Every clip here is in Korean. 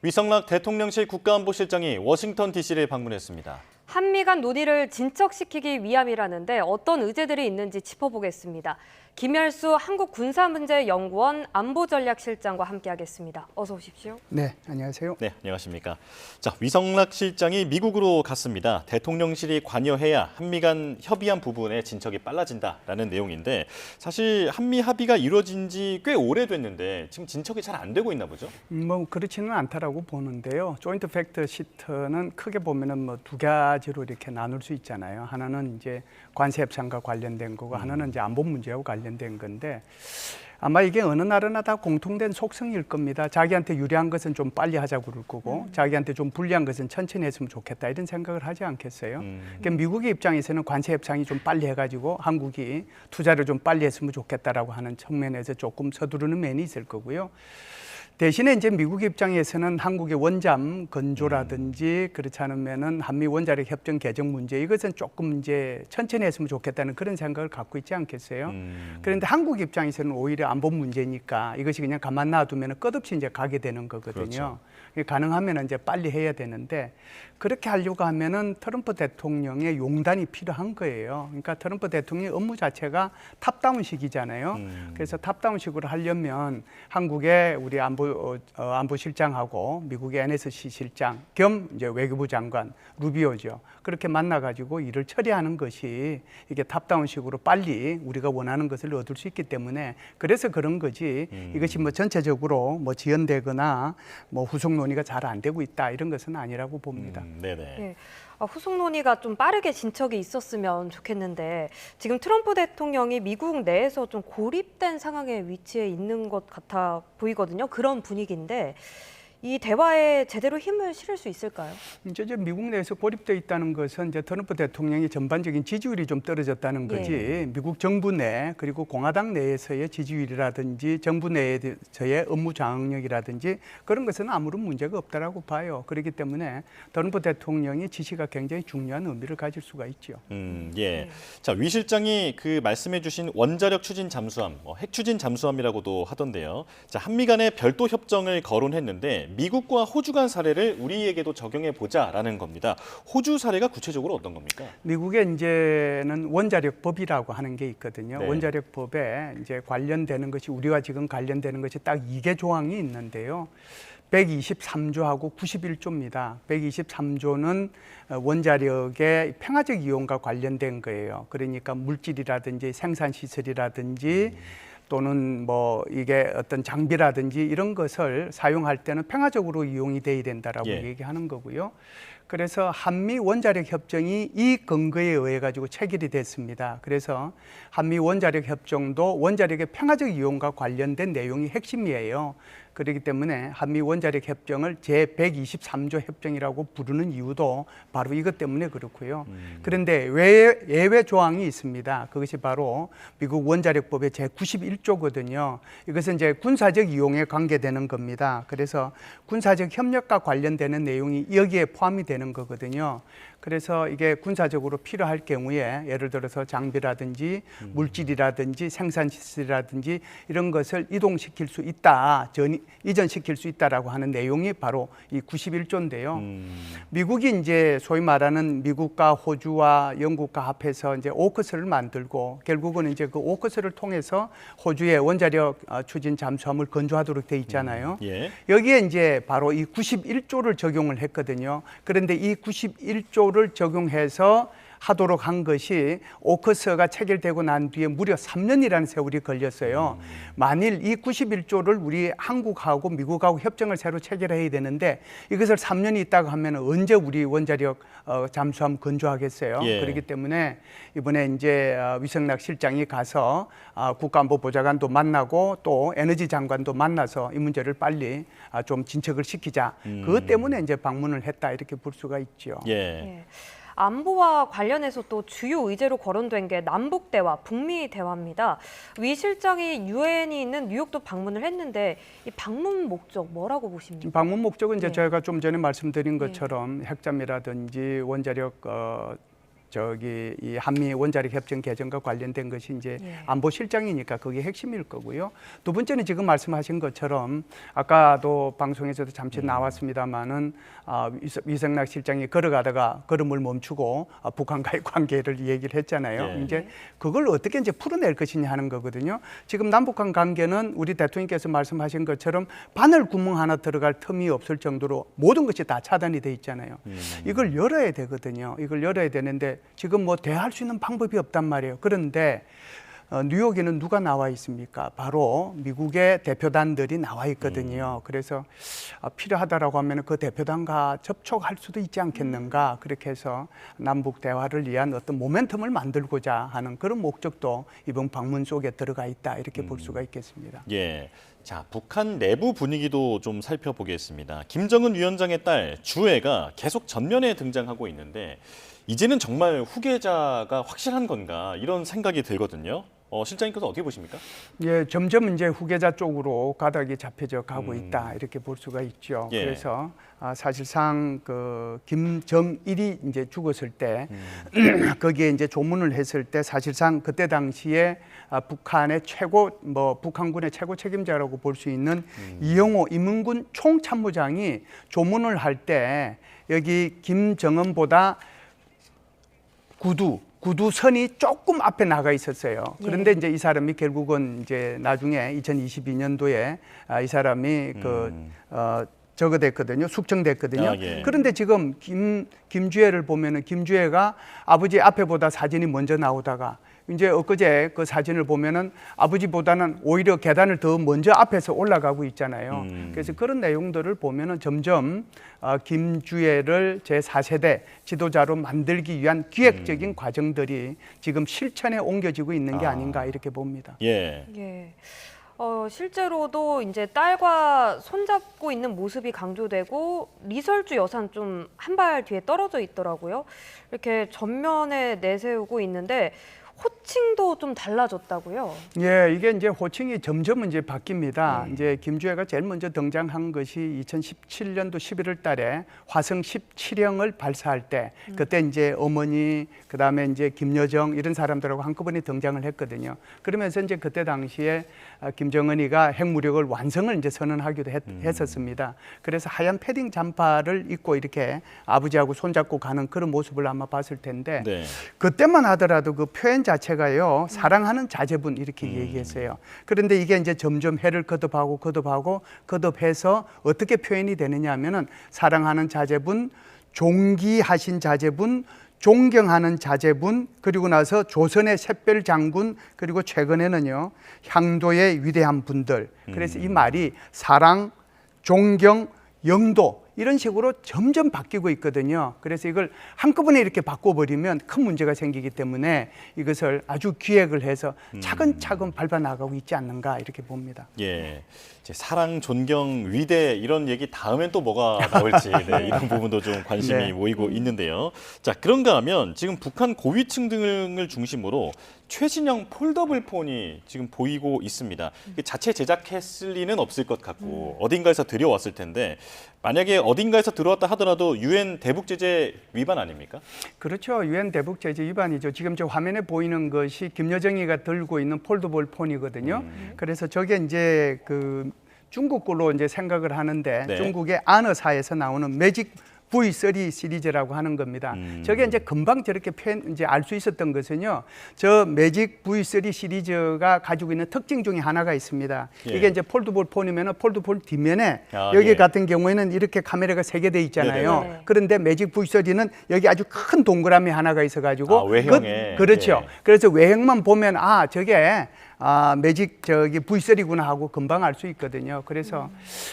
위성락 대통령실 국가안보실장이 워싱턴 DC를 방문했습니다. 한미 간 논의를 진척시키기 위함이라는데 어떤 의제들이 있는지 짚어보겠습니다. 김열수 한국군사문제연구원 안보전략실장과 함께하겠습니다. 어서 오십시오. 네, 안녕하세요. 네, 안녕하십니까. 자, 위성락 실장이 미국으로 갔습니다. 대통령실이 관여해야 한미 간 협의한 부분에 진척이 빨라진다라는 내용인데 사실 한미 합의가 이루어진 지 꽤 오래됐는데 지금 진척이 잘 안 되고 있나 보죠? 뭐 그렇지는 않다라고 보는데요. 조인트 팩트 시트는 크게 보면은 뭐 두 가지로 이렇게 나눌 수 있잖아요. 하나는 이제 관세 협상과 관련된 거고 하나는 이제 안보 문제하고 관련된 건데 아마 이게 어느 나라나 다 공통된 속성일 겁니다. 자기한테 유리한 것은 좀 빨리 하자고 그럴 거고 자기한테 좀 불리한 것은 천천히 했으면 좋겠다 이런 생각을 하지 않겠어요? 그러니까 미국의 입장에서는 관세 협상이 좀 빨리 해가지고 한국이 투자를 좀 빨리 했으면 좋겠다라고 하는 측면에서 조금 서두르는 면이 있을 거고요. 대신에 이제 미국 입장에서는 한국의 원잠 건조라든지 그렇지 않으면은 한미 원자력 협정 개정 문제 이것은 조금 이제 천천히 했으면 좋겠다는 그런 생각을 갖고 있지 않겠어요? 그런데 한국 입장에서는 오히려 안보 문제니까 이것이 그냥 가만 놔두면 끝없이 이제 가게 되는 거거든요. 그렇죠. 가능하면 이제 빨리 해야 되는데 그렇게 하려고 하면은 트럼프 대통령의 용단이 필요한 거예요. 그러니까 트럼프 대통령의 업무 자체가 탑다운식이잖아요. 그래서 탑다운식으로 하려면 한국의 우리 안보실장하고 미국의 NSC 실장 겸 이제 외교부 장관 루비오죠. 그렇게 만나가지고 일을 처리하는 것이 이게 탑다운식으로 빨리 우리가 원하는 것을 얻을 수 있기 때문에 그래서 그런 거지 이것이 뭐 전체적으로 뭐 지연되거나 뭐 후속 논의가 잘 안 되고 있다 이런 것은 아니라고 봅니다. 네네. 네. 후속 논의가 좀 빠르게 진척이 있었으면 좋겠는데 지금 트럼프 대통령이 미국 내에서 좀 고립된 상황에 위치해 있는 것 같아 보이거든요. 그런 분위기인데 이 대화에 제대로 힘을 실을 수 있을까요? 이제 미국 내에서 고립되어 있다는 것은 이제 트럼프 대통령이 전반적인 지지율이 좀 떨어졌다는 거지. 예. 미국 정부 내 그리고 공화당 내에서의 지지율이라든지 정부 내에서의 업무 장악력이라든지 그런 것은 아무런 문제가 없다라고 봐요. 그렇기 때문에 트럼프 대통령의 지시가 굉장히 중요한 의미를 가질 수가 있죠. 예. 자, 위 실장이 그 말씀해주신 원자력 추진 잠수함, 핵 추진 잠수함이라고도 하던데요. 자, 한미 간의 별도 협정을 거론했는데. 미국과 호주 간 사례를 우리에게도 적용해 보자라는 겁니다. 호주 사례가 구체적으로 어떤 겁니까? 미국에 이제는 원자력법이라고 하는 게 있거든요. 네. 원자력법에 이제 관련되는 것이 우리와 지금 관련되는 것이 딱 2개 조항이 있는데요. 123조하고 91조입니다. 123조는 원자력의 평화적 이용과 관련된 거예요. 그러니까 물질이라든지 생산시설이라든지 또는 뭐 이게 어떤 장비라든지 이런 것을 사용할 때는 평화적으로 이용이 돼야 된다라고 얘기하는 거고요. 그래서 한미 원자력 협정이 이 근거에 의해 가지고 체결이 됐습니다. 그래서 한미 원자력 협정도 원자력의 평화적 이용과 관련된 내용이 핵심이에요. 그렇기 때문에 한미 원자력 협정을 제123조 협정이라고 부르는 이유도 바로 이것 때문에 그렇고요. 그런데 예외 조항이 있습니다. 그것이 바로 미국 원자력법의 제91조거든요. 이것은 이제 군사적 이용에 관계되는 겁니다. 그래서 군사적 협력과 관련되는 내용이 여기에 포함이 되는 거거든요. 그래서 이게 군사적으로 필요할 경우에 예를 들어서 장비라든지 물질이라든지 생산시설이라든지 이런 것을 이동시킬 수 있다, 이전시킬 수 있다라고 하는 내용이 바로 이 91조인데요. 미국이 이제 소위 말하는 미국과 호주와 영국과 합해서 이제 오커스를 만들고 결국은 이제 그 오커스를 통해서 호주의 원자력 추진 잠수함을 건조하도록 돼 있잖아요. 여기에 이제 바로 이 91조를 적용을 했거든요. 그런데 이 91조를 적용해서 하도록 한 것이 오커스가 체결되고 난 뒤에 무려 3년이라는 세월이 걸렸어요. 만일 이 91조를 우리 한국하고 미국하고 협정을 새로 체결해야 되는데 이것을 3년이 있다고 하면 언제 우리 원자력 잠수함 건조하겠어요. 그렇기 때문에 이번에 이제 위성락 실장이 가서 국가안보보좌관도 만나고 또 에너지 장관도 만나서 이 문제를 빨리 좀 진척을 시키자. 그것 때문에 이제 방문을 했다 이렇게 볼 수가 있죠. 안보와 관련해서 또 주요 의제로 거론된 게 남북 대화, 북미 대화입니다. 위 실장이 유엔이 있는 뉴욕도 방문을 했는데 이 방문 목적 뭐라고 보십니까? 방문 목적은 이제 제가 좀 전에 말씀드린 것처럼 핵잠이라든지 원자력 저기 이 한미 원자력 협정 개정과 관련된 것이 이제 예. 안보실장이니까 그게 핵심일 거고요. 두 번째는 지금 말씀하신 것처럼 아까도 방송에서도 잠시 나왔습니다마는 위성락 실장이 걸어가다가 걸음을 멈추고 북한과의 관계를 얘기를 했잖아요. 예. 이제 그걸 어떻게 이제 풀어낼 것이냐 하는 거거든요. 지금 남북한 관계는 우리 대통령께서 말씀하신 것처럼 바늘 구멍 하나 들어갈 틈이 없을 정도로 모든 것이 다 차단이 돼 있잖아요. 이걸 열어야 되거든요. 이걸 열어야 되는데 지금 뭐 대할 수 있는 방법이 없단 말이에요. 그런데 뉴욕에는 누가 나와 있습니까? 바로 미국의 대표단들이 나와 있거든요. 그래서 필요하다라고 하면 그 대표단과 접촉할 수도 있지 않겠는가. 그렇게 해서 남북 대화를 위한 어떤 모멘텀을 만들고자 하는 그런 목적도 이번 방문 속에 들어가 있다. 이렇게 볼 수가 있겠습니다. 예. 자, 북한 내부 분위기도 좀 살펴보겠습니다. 김정은 위원장의 딸 주애가 계속 전면에 등장하고 있는데 이제는 정말 후계자가 확실한 건가 이런 생각이 들거든요. 실장님께서 어떻게 보십니까? 예, 점점 이제 후계자 쪽으로 가닥이 잡혀져 가고 있다 이렇게 볼 수가 있죠. 예. 그래서 사실상 그 김정일이 이제 죽었을 때 거기에 이제 조문을 했을 때 사실상 그때 당시에 북한의 북한군의 최고 책임자라고 볼 수 있는 이영호 임은군 총참모장이 조문을 할 때 여기 김정은보다 구두선이 조금 앞에 나가 있었어요. 그런데 이제 이 사람이 결국은 이제 나중에 2022년도에 이 사람이 저거 됐거든요. 숙청됐거든요. 예. 그런데 지금 김주애를 보면은 김주애가 아버지 앞에보다 사진이 먼저 나오다가 이제 엊그제 그 사진을 보면은 아버지보다는 오히려 계단을 더 먼저 앞에서 올라가고 있잖아요. 그래서 그런 내용들을 보면은 점점 김주애를 제4세대 지도자로 만들기 위한 기획적인 과정들이 지금 실천에 옮겨지고 있는 게 아닌가 이렇게 봅니다. 예. 예. 실제로도 이제 딸과 손잡고 있는 모습이 강조되고 리설주 여사는 좀 한 발 뒤에 떨어져 있더라고요. 이렇게 전면에 내세우고 있는데 호칭도 좀 달라졌다고요? 예, 이게 이제 호칭이 점점 이제 바뀝니다. 이제 김주애가 제일 먼저 등장한 것이 2017년도 11월 달에 화성 17형을 발사할 때 그때 이제 어머니 그다음에 이제 김여정 이런 사람들하고 한꺼번에 등장을 했거든요. 그러면서 이제 그때 당시에 김정은이가 핵무력을 완성을 이제 선언하기도 했었습니다. 그래서 하얀 패딩 잠바를 입고 이렇게 아버지하고 손잡고 가는 그런 모습을 아마 봤을 텐데 네. 그때만 하더라도 그 표현 자체가요 사랑하는 자제분 이렇게 얘기했어요. 그런데 이게 이제 점점 해를 거듭해서 어떻게 표현이 되느냐 하면은 사랑하는 자제분, 존귀하신 자제분, 존경하는 자제분, 그리고 나서 조선의 샛별 장군, 그리고 최근에는요 향도의 위대한 분들. 그래서 이 말이 사랑, 존경, 영도 이런 식으로 점점 바뀌고 있거든요. 그래서 이걸 한꺼번에 이렇게 바꿔버리면 큰 문제가 생기기 때문에 이것을 아주 기획을 해서 차근차근 밟아나가고 있지 않는가 이렇게 봅니다. 예. 이제 사랑, 존경, 위대 이런 얘기 다음엔 또 뭐가 나올지 네, 이런 부분도 좀 관심이 네. 모이고 있는데요. 자, 그런가 하면 지금 북한 고위층 등을 중심으로 최신형 폴더블 폰이 지금 보이고 있습니다. 자체 제작했을 리는 없을 것 같고 어딘가에서 들여왔을 텐데 만약에 어딘가에서 들어왔다 하더라도 유엔 대북 제재 위반 아닙니까? 그렇죠. 유엔 대북 제재 위반이죠. 지금 저 화면에 보이는 것이 김여정이가 들고 있는 폴더블 폰이거든요. 그래서 저게 이제 그 중국 걸로 이제 생각을 하는데 네. 중국의 안어사에서 나오는 매직 V3 시리즈라고 하는 겁니다. 저게 이제 금방 저렇게 이제 알 수 있었던 것은요. 저 매직 V3 시리즈가 가지고 있는 특징 중에 하나가 있습니다. 예. 이게 이제 폴더블 폰이면 폴더블 뒷면에 여기 예. 같은 경우에는 이렇게 카메라가 3개 돼 있잖아요. 네네. 그런데 매직 V3는 여기 아주 큰 동그라미 하나가 있어가지고 외형에. 그렇죠. 예. 그래서 외형만 보면 저게 매직 저기 V3구나 하고 금방 알 수 있거든요. 그래서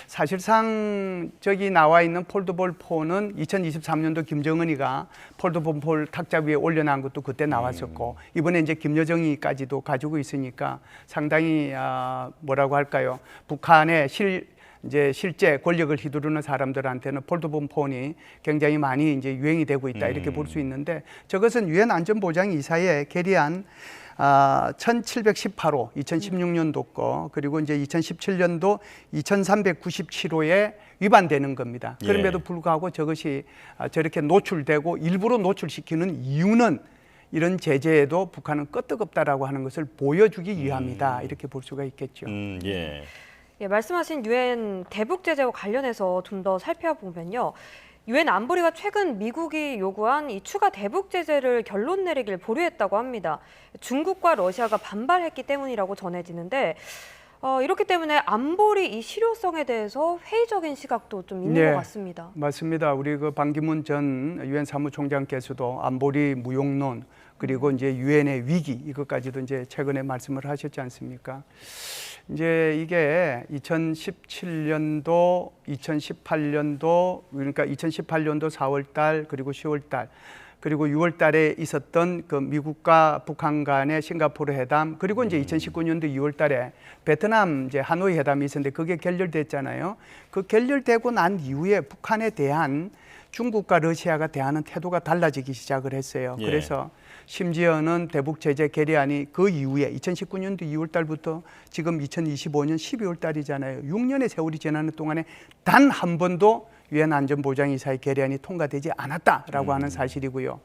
사실상 저기 나와 있는 폴더블 폰은 2023년도 김정은이가 폴더블 폰 탁자 위에 올려놓은 것도 그때 나왔었고 이번에 이제 김여정이까지도 가지고 있으니까 상당히 뭐라고 할까요? 북한의 이제 실제 권력을 휘두르는 사람들한테는 폴더폰 폰이 굉장히 많이 이제 유행이 되고 있다 이렇게 볼 수 있는데 저것은 유엔 안전보장이사에 결의안 1718호 2016년도 거 그리고 이제 2017년도 2397호에 위반되는 겁니다. 그럼에도 불구하고 저것이 저렇게 노출되고 일부러 노출시키는 이유는 이런 제재에도 북한은 끄떡없다라고 하는 것을 보여주기 위함이다 이렇게 볼 수가 있겠죠. 예, 말씀하신 유엔 대북 제재와 관련해서 좀 더 살펴보면요. 유엔 안보리가 최근 미국이 요구한 이 추가 대북 제재를 결론 내리길 보류했다고 합니다. 중국과 러시아가 반발했기 때문이라고 전해지는데 이렇기 때문에 안보리 이 실효성에 대해서 회의적인 시각도 좀 있는 것 같습니다. 맞습니다. 우리 그 반기문 전 유엔 사무총장께서도 안보리 무용론 그리고 이제 유엔의 위기 이것까지도 이제 최근에 말씀을 하셨지 않습니까? 이제 이게 2017년도, 2018년도 그러니까 2018년도 4월달 그리고 10월달 그리고 6월달에 있었던 그 미국과 북한 간의 싱가포르 회담 그리고 이제 2019년도 2월달에 베트남 이제 하노이 회담이 있었는데 그게 결렬됐잖아요. 그 결렬되고 난 이후에 북한에 대한 중국과 러시아가 대하는 태도가 달라지기 시작을 했어요. 그래서 심지어는 대북 제재 결의안이 그 이후에 2019년도 2월 달부터 지금 2025년 12월 달이잖아요. 6년의 세월이 지나는 동안에 단 한 번도 유엔 안전보장이사의 결의안이 통과되지 않았다라고 하는 사실이고요.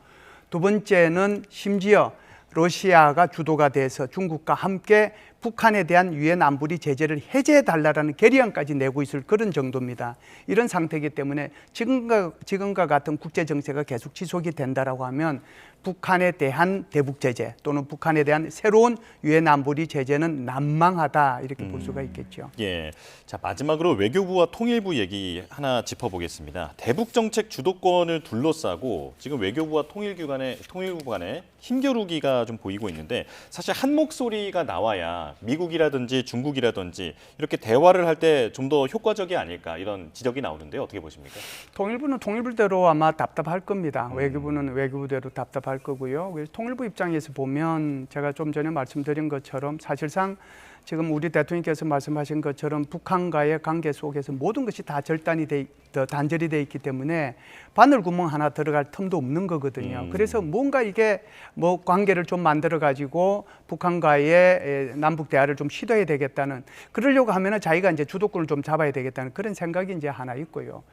두 번째는 심지어 러시아가 주도가 돼서 중국과 함께 북한에 대한 유엔 안보리 제재를 해제해달라는 결의안까지 내고 있을 그런 정도입니다. 이런 상태이기 때문에 지금과 같은 국제 정세가 계속 지속이 된다라고 하면 북한에 대한 대북 제재 또는 북한에 대한 새로운 유엔 안보리 제재는 난망하다 이렇게 볼 수가 있겠죠. 예. 자, 마지막으로 외교부와 통일부 얘기 하나 짚어보겠습니다. 대북 정책 주도권을 둘러싸고 지금 외교부와 통일부 간에 힘겨루기가 좀 보이고 있는데 사실 한 목소리가 나와야 미국이라든지 중국이라든지 이렇게 대화를 할 때 좀 더 효과적이 아닐까 이런 지적이 나오는데 어떻게 보십니까? 통일부는 통일부대로 아마 답답할 겁니다. 외교부는 외교부대로 답답할 거고요. 그래서 통일부 입장에서 보면 제가 좀 전에 말씀드린 것처럼 사실상 지금 우리 대통령께서 말씀하신 것처럼 북한과의 관계 속에서 모든 것이 다 단절이 돼 있기 때문에 바늘구멍 하나 들어갈 틈도 없는 거거든요. 그래서 뭔가 이게 뭐 관계를 좀 만들어 가지고 북한과의 남북 대화를 좀 시도해야 되겠다는 그러려고 하면은 자기가 이제 주도권을 좀 잡아야 되겠다는 그런 생각이 이제 하나 있고요.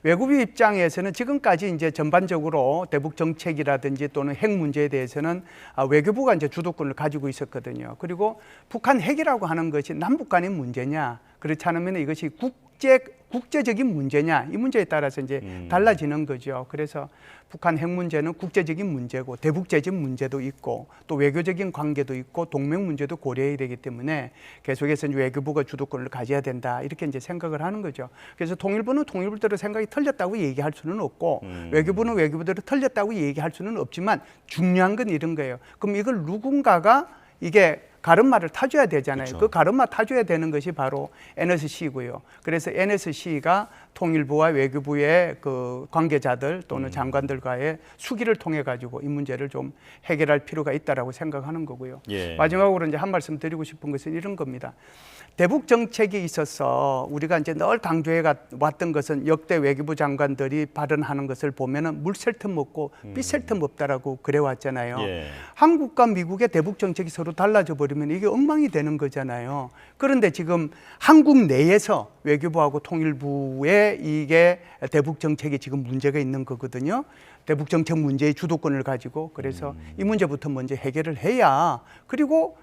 외교부 입장에서는 지금까지 이제 전반적으로 대북 정책이라든지 또는 핵 문제에 대해서는 외교부가 이제 주도권을 가지고 있었거든요. 그리고 북한 핵이라고 하는 것이 남북 간의 문제냐, 그렇지 않으면 이것이 국제적인 문제냐, 이 문제에 따라서 이제 달라지는 거죠. 그래서 북한 핵 문제는 국제적인 문제고 대북 제재 문제도 있고 또 외교적인 관계도 있고 동맹 문제도 고려해야 되기 때문에 계속해서 외교부가 주도권을 가져야 된다 이렇게 이제 생각을 하는 거죠. 그래서 통일부는 통일부대로 생각이 틀렸다고 얘기할 수는 없고 외교부는 외교부대로 틀렸다고 얘기할 수는 없지만 중요한 건 이런 거예요. 그럼 이걸 누군가가 이게 가름마를 타줘야 되잖아요. 그렇죠. 그 가름마 타줘야 되는 것이 바로 NSC고요. 그래서 NSC가 통일부와 외교부의 그 관계자들 또는 장관들과의 수기를 통해 가지고 이 문제를 좀 해결할 필요가 있다라고 생각하는 거고요. 마지막으로 이제 한 말씀 드리고 싶은 것은 이런 겁니다. 대북 정책에 있어서 우리가 이제 늘 강조해 왔던 것은 역대 외교부 장관들이 발언하는 것을 보면은 물 셀 틈 없고 삐 셀 틈 없다라고 그래 왔잖아요. 한국과 미국의 대북 정책이 서로 달라져 버리면 이게 엉망이 되는 거잖아요. 그런데 지금 한국 내에서 외교부하고 통일부의 이게 대북 정책에 지금 문제가 있는 거거든요. 대북 정책 문제의 주도권을 가지고 그래서 이 문제부터 먼저 해결을 해야 그리고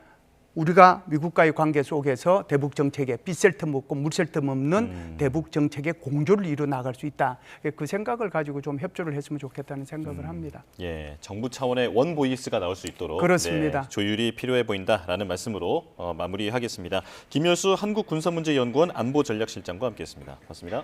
우리가 미국과의 관계 속에서 대북 정책에 빗셀 틈 없고 물셀 틈 없는 대북 정책의 공조를 이루 나갈 수 있다. 그 생각을 가지고 좀 협조를 했으면 좋겠다는 생각을 합니다. 예, 정부 차원의 원 보이스가 나올 수 있도록 그렇습니다. 조율이 필요해 보인다라는 말씀으로 마무리하겠습니다. 김효수 한국군사문제연구원 안보전략실장과 함께했습니다. 고맙습니다.